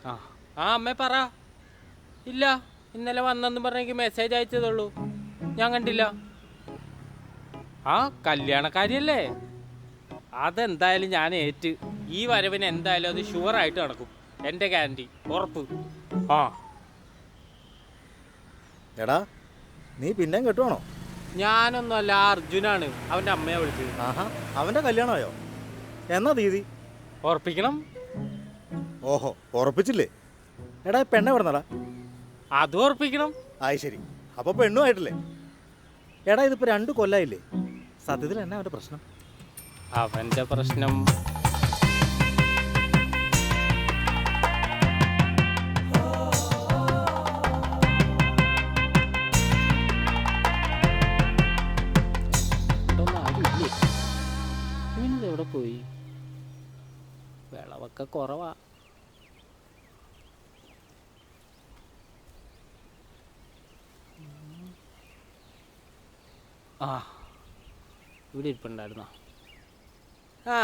ആ ആ അമ്മേ പറ. ഇല്ല, ഇന്നലെ വന്നെന്ന് പറഞ്ഞെങ്കിൽ മെസ്സേജ് അയച്ചതുള്ളൂ, ഞാൻ കണ്ടില്ല. ആ കല്യാണക്കാരിയല്ലേ? അതെന്തായാലും ഞാൻ ഏറ്റ്. ഈ വരവിന് എന്തായാലും അത് ഷുവറായിട്ട് നടക്കും, എൻ്റെ ഗ്യാരണ്ടി, ഉറപ്പ്. ആ എടാ നീ പിന്നെയും കെട്ടുവാണോ? ഞാനൊന്നുമല്ല, അർജുനാണ് അവൻ്റെ അമ്മയെ വിളിച്ചത്. ആഹാ, അവൻ്റെ കല്യാണമായോ? എന്നാ തീയതി? ഉറപ്പിക്കണം. ഓഹോ, ഉറപ്പിച്ചില്ലേ? എടാ പെണ്ണെ വിടുന്നടാ. അതും ഉറപ്പിക്കണം. ആയി ശരി, അപ്പോൾ പെണ്ണും ആയിട്ടില്ലേ? എടാ ഇതിപ്പോൾ 2 കൊല്ലായില്ലേ? സത്യത്തിൽ എന്നാ അവൻ്റെ പ്രശ്നം? അവൻ്റെ പ്രശ്നം എവിടെ പോയി? വിളവൊക്കെ കുറവാ. ആ ഇവിടെ ഇരിപ്പുണ്ടായിരുന്നോ? ആ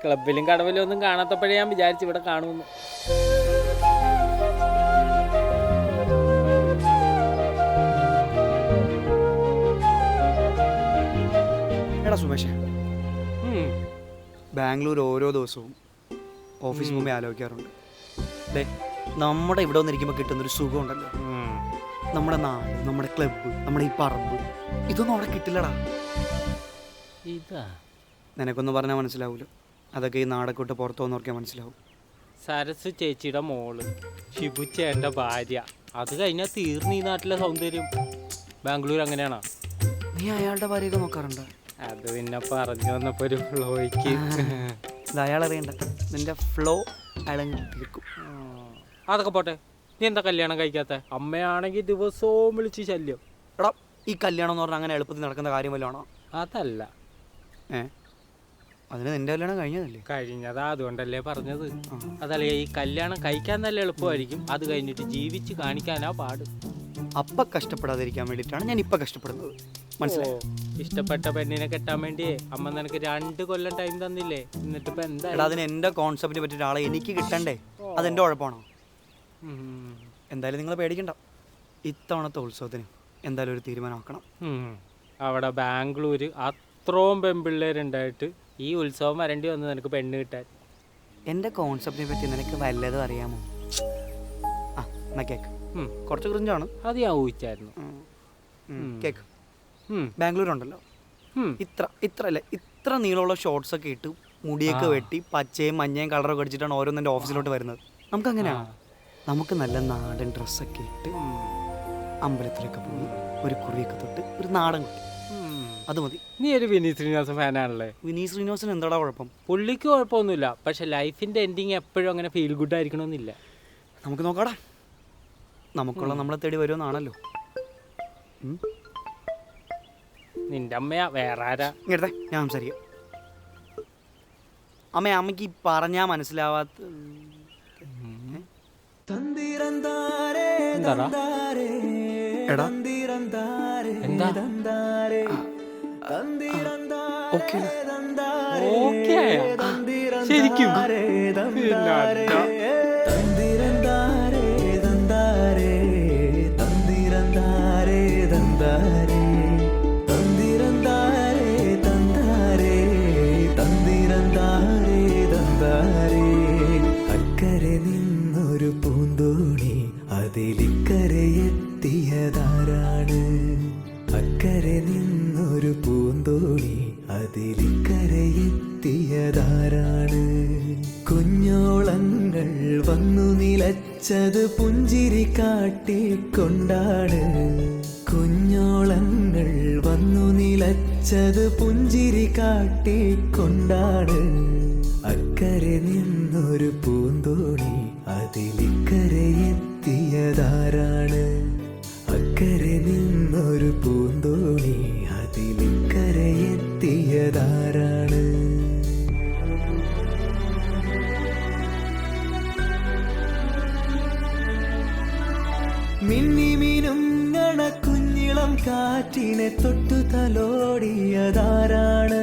ക്ലബിലും കടവിലും ഒന്നും കാണാത്തപ്പോഴേ ഞാൻ വിചാരിച്ചു ഇവിടെ കാണുമെന്ന്. എടാ സുമേഷ്, ബാംഗ്ലൂർ ഓരോ ദിവസവും ഓഫീസ് മുമ്പേ ആലോചിക്കാറുണ്ട്. ഡേ, നമ്മുടെ ഇവിടെ വന്നിരിക്കുമ്പോൾ കിട്ടുന്നൊരു സുഖമുണ്ടല്ലോ. നമ്മുടെ നാട്, നമ്മുടെ ക്ലബ്ബ്, നമ്മുടെ ഈ പറമ്പ്, ഇതൊന്നും അവിടെ കിട്ടില്ലടാ. ഇതാ നിനക്കൊന്നും പറഞ്ഞാൽ മനസ്സിലാവൂല. അതൊക്കെ ഈ നാടൊക്കെ വിട്ട് പുറത്തു വന്നവർക്കേ മനസ്സിലാവും. സരസ് ചേച്ചിയുടെ മോള്, ഷിബുച്ചേൻ്റെ ഭാര്യ, അത് കഴിഞ്ഞാൽ തീർന്നു ഈ നാട്ടിലെ സൗന്ദര്യം. ബാംഗ്ലൂർ അങ്ങനെയാണോ? നീ അയാളുടെ ഭാര്യയൊക്കെ നോക്കാറുണ്ടോ? അത് പിന്നെ പറഞ്ഞു വന്നപ്പോൾ ഒരു ഫ്ലോയ്ക്ക്. ഇത് അയാളറിയണ്ട, നിന്റെ ഫ്ലോ അയാളങ്ങ് തീർക്കും. അതൊക്കെ പോട്ടെ, നീ എന്താ കല്യാണം കഴിക്കാത്ത? അമ്മയാണെങ്കിൽ ദിവസവും വിളിച്ച് ശല്യം. എടാ, ഈ കല്യാണം എന്ന് പറഞ്ഞാൽ അങ്ങനെ എളുപ്പത്തിൽ നടക്കുന്ന കാര്യം വല്ലതാണോ? അതല്ല. അതിന് നിന്റെ കല്യാണം കഴിഞ്ഞതല്ലേ? കഴിഞ്ഞതാ, അതുകൊണ്ടല്ലേ പറഞ്ഞത്. അതല്ലേ, ഈ കല്യാണം കഴിക്കാൻ നല്ല എളുപ്പമായിരിക്കും, അത് കഴിഞ്ഞിട്ട് ജീവിച്ച് കാണിക്കാനാ പാട്. അപ്പം കഷ്ടപ്പെടാതിരിക്കാൻ വേണ്ടിയിട്ടാണ് ഞാൻ ഇപ്പം കഷ്ടപ്പെടുന്നത്, മനസ്സിലായോ? ഇഷ്ടപ്പെട്ട പെണ്ണിനെ കെട്ടാൻ വേണ്ടിയേ അമ്മ നിനക്ക് 2 കൊല്ലം ടൈം തന്നില്ലേ? എന്നിട്ട് ഇപ്പം എന്താ? എടാ, അതിന് എൻ്റെ കോൺസെപ്റ്റിനെ പറ്റിയ ഒരാളെ എനിക്ക് കിട്ടണ്ടേ? അതെൻ്റെ കുഴപ്പമാണോ? എന്തായാലും നിങ്ങൾ പേടിക്കണ്ട, ഇത്തവണത്തെ ഉത്സവത്തിന് എന്തായാലും ഒരു തീരുമാനമാക്കണം. അവിടെ ബാംഗ്ലൂര് അത്രയും പെൺപിള്ളേരുണ്ടായിട്ട് ഈ ഉത്സവം വരേണ്ടി വന്നു നിനക്ക് പെണ്ണ് കിട്ടാൻ. എൻ്റെ കോൺസെപ്റ്റിനെ പറ്റി നിനക്ക് വല്ലതും അറിയാമോ? ആ എന്നാ കേക്ക്. കുറച്ച് ക്രിഞ്ചാണ്, അത് ഞാൻ ഊഹിച്ചായിരുന്നു. കേക്ക്. ബാംഗ്ലൂരുണ്ടല്ലോ, ഇത്ര നീളമുള്ള ഷോർട്സ് ഒക്കെ ഇട്ട് മുടിയൊക്കെ വെട്ടി പച്ചയും മഞ്ഞയും കളറൊക്കെ അടിച്ചിട്ടാണ് ഓരോന്നും എൻ്റെ ഓഫീസിലോട്ട് വരുന്നത്. നമുക്ക് അങ്ങനെയാണ്. നമുക്ക് നല്ല നാടൻ ഡ്രസ്സൊക്കെ ഇട്ട് അമ്പലത്തിലൊക്കെ പോയി ഒരു കുറിയൊക്കെ തൊട്ട് ഒരു നാടൻ കുട്ടി, അത് മതി. നീ ഒരു വിനീത് ശ്രീനിവാസൻ ഫാനാണല്ലേ? വിനീത് ശ്രീനിവാസൻ എന്താടാ കുഴപ്പം? പുള്ളിക്ക് കുഴപ്പമൊന്നുമില്ല, പക്ഷെ ലൈഫിൻ്റെ എൻഡിങ് എപ്പോഴും അങ്ങനെ ഫീൽ ഗുഡ് ആയിരിക്കണമെന്നില്ല. നമുക്ക് നോക്കാടാ, നമുക്കുള്ള നമ്മളെ തേടി വരുമെന്നാണല്ലോ. നിന്റെ അമ്മയാ, വേറെ ആരാ? ഇങ്ങനത്തെ ഞാൻ സംസാരിക്കാം. അമ്മയ്ക്ക് ഈ പറഞ്ഞാൽ മനസ്സിലാവാത്ത എന്താടാ? എടാ എന്താ? ഓക്കെ ഓക്കെ ശരിക്കും? അക്കരെ നിന്നൊരു പൂന്തോണി അതിലിക്കരയെത്തിയതാരാണ്? അക്കരെ നിന്നൊരു പൂന്തോണി അതിലിക്കരയെത്തിയതാരാണ്? കുഞ്ഞോളങ്ങൾ വന്നു നിലച്ചത് പുഞ്ചിരി കാട്ടിക്കൊണ്ടാണ്. കുഞ്ഞോളങ്ങൾ വന്നു നിലച്ചത് പുഞ്ചിരി കാട്ടിക്കൊണ്ടാണ്. അക്കരെ നിന്നൊരു പൂന്തോണി അതിലിക്കരയെത്തിയതാരാണ്? അക്കരെ നിന്നൊരു പൂന്തോണി അതിലിക്കരയെത്തിയതാരാണ്? മിന്നിമിനുങ്ങണ കുഞ്ഞിളം കാറ്റിനെ തൊട്ടു തലോടിയതാരാണ്?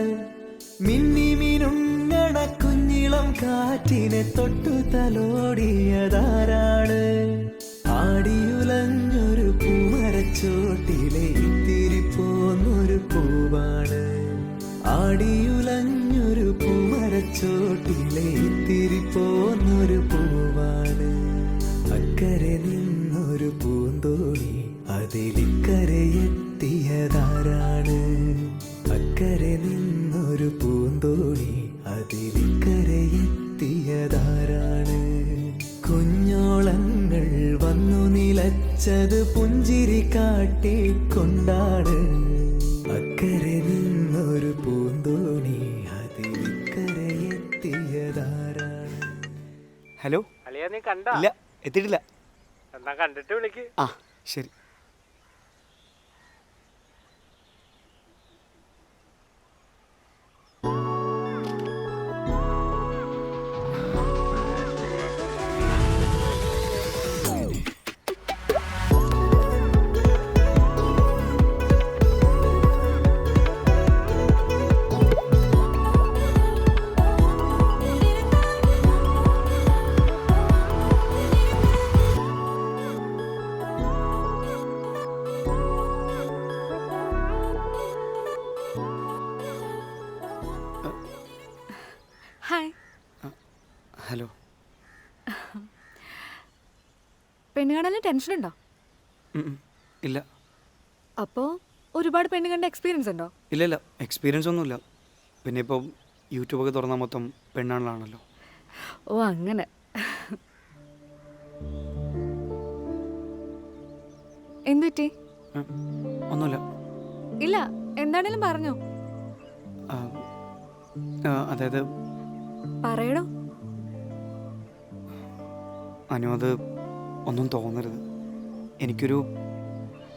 മിന്നിമിനുങ്ങണ കുഞ്ഞി കുഞ്ഞിളം കാറ്റിനെ തൊട്ടു തലോടിയതാരാണ് ആടിയുലഞ്ഞൊരു പൂമരച്ചോട്ടിലെ ഇത്തിരി പോന്നൊരു പൂവാണ് ആടിയുലഞ്ഞൊരു പൂമരച്ചോട്ടിലെ ഇത്തിരി പോന്നൊരു പൂവാണ് അക്കരെ നിന്നൊരു പൂന്തോണി അതിലിക്കരയെത്തിയതാരാണ് അക്കരെ നിന്നൊരു പൂന്തോണി അതിലിക്കരയെത്തിയതാരാണ് കുഞ്ഞോളങ്ങൾ വന്നു നിലച്ചത് പുഞ്ചിരി കാട്ടിക്കൊണ്ടാണ് അക്കരെ നിന്നൊരു പൂന്തോണി അതിലിക്കരയെത്തിയതാരാണ്. ഹലോ. അളിയാ നീ കണ്ട? ഇല്ല, എത്തിയിട്ടില്ല. എന്നാ കണ്ടിട്ട് വിളിക്ക്. ആ ശരി. ഹായ്. ഹലോ. പെണ്ണ് കാണാൻ ടെൻഷൻ ഉണ്ടോ? ഇല്ല. അപ്പോൾ ഒരുപാട് പെണ്ണ് കണ്ട എക്സ്പീരിയൻസ് ഉണ്ടോ? ഇല്ല ഇല്ല, എക്സ്പീരിയൻസ് ഒന്നുമില്ല. പിന്നെ ഇപ്പോൾ യൂട്യൂബൊക്കെ തുറന്നാൽ മൊത്തം പെണ്ണാണല്ലോ. ഓ അങ്ങനെ. എന്തു പറ്റി? ഒന്നുമില്ല. ഇല്ല, എന്താണേലും പറഞ്ഞോ. അതായത് പറയടോ. അനു, അത് ഒന്നും തോന്നരുത്. എനിക്കൊരു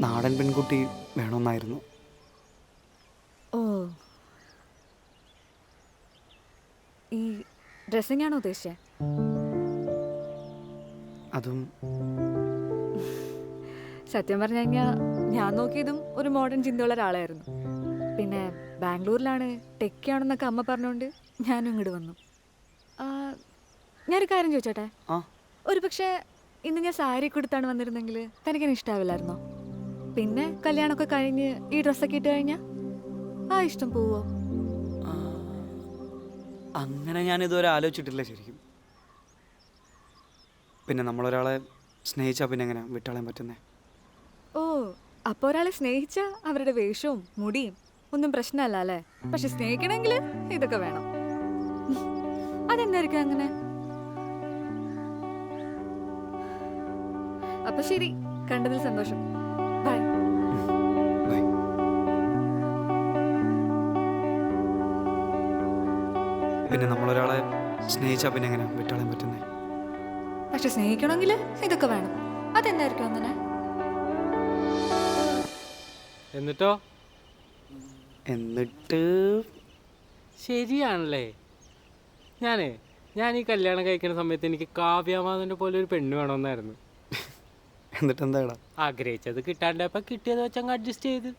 നാടൻ പെൺകുട്ടി വേണമെന്നായിരുന്നു. ഓ, ഈ ഡ്രസ്സിംഗ് ആണോ ഉദ്ദേശിച്ചത്? അതും സത്യം പറഞ്ഞു കഴിഞ്ഞാൽ ഞാൻ നോക്കിയതും ഒരു മോഡേൺ ചിന്തയുള്ള ഒരാളായിരുന്നു. പിന്നെ ബാംഗ്ലൂരിലാണ് ടെക്കിയാണെന്നൊക്കെ അമ്മ പറഞ്ഞുകൊണ്ട് ഞാനും ഇങ്ങോട്ട് വന്നു. ഞാനൊരു കാര്യം ചോദിച്ചോട്ടെ? ഒരു പക്ഷേ ഇന്ന് ഞാൻ സാരി കൊടുത്താണ് വന്നിരുന്നെങ്കിൽ തനിക്കെന്നെ ഇഷ്ടാവില്ലായിരുന്നോ? പിന്നെ കല്യാണമൊക്കെ കഴിഞ്ഞ് ഈ ഡ്രസ്സൊക്കെ ഇട്ട് കഴിഞ്ഞാൽ ആ ഇഷ്ടം പോവോ? അങ്ങനെ ഞാനിതുവരെ ആലോചിച്ചിട്ടില്ല ശരിക്കും. പിന്നെ നമ്മളൊരാളെ സ്നേഹിച്ചാൽ പിന്നെ എങ്ങനെ വിട്ടാളാൻ പറ്റുന്നേ? ഓ, അപ്പോൾ ഒരാളെ സ്നേഹിച്ചാൽ അവരുടെ വേഷവും മുടിയും ഒന്നും പ്രശ്നമല്ല അല്ലേ? പക്ഷെ സ്നേഹിക്കണമെങ്കിൽ ഇതൊക്കെ വേണം. അതെന്തായിരിക്കും അങ്ങനെ? അപ്പൊ ശരി, കണ്ടതിൽ സന്തോഷം. ബൈ. ബൈ. പിന്നെ നമ്മളൊരാളെ സ്നേഹിച്ചാൽ പിന്നെ എങ്ങനെ വിട്ടാളാൻ പറ്റുന്നേ? പക്ഷെ സ്നേഹിക്കണമെങ്കിൽ ഇതൊക്കെ വേണം. അതെന്തായിരിക്കും അങ്ങനെ? എന്നിട്ടോ? എന്നിട്ട് ശരിയാണല്ലേ. ഞാൻ ഈ കല്യാണം കഴിക്കുന്ന സമയത്ത് എനിക്ക് കാവ്യമാധവന്റെ പോലെ ഒരു പെണ്ണ് വേണമെന്നായിരുന്നു. എന്നിട്ട് എന്താടാ? ആഗ്രഹിച്ചത് കിട്ടാണ്ടപ്പോൾ കിട്ടിയത് വെച്ചങ്ങ് അഡ്ജസ്റ്റ് ചെയ്ത്.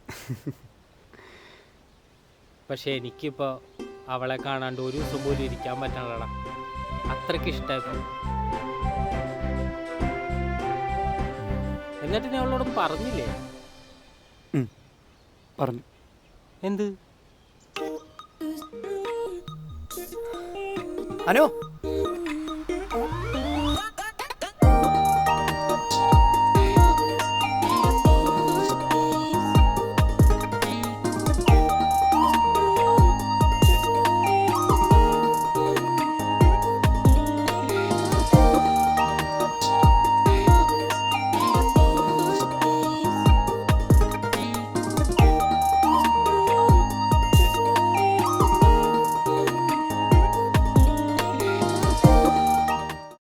പക്ഷെ എനിക്കിപ്പോൾ അവളെ കാണാണ്ട് ഒരു ദിവസം പോലും ഇരിക്കാൻ പറ്റണടാ. അത്രയ്ക്ക് ഇഷ്ടമായി. എന്നിട്ട് ഞാൻ അവളോടൊന്നും പറഞ്ഞില്ലേ? പറഞ്ഞു. എന്ത്? അനു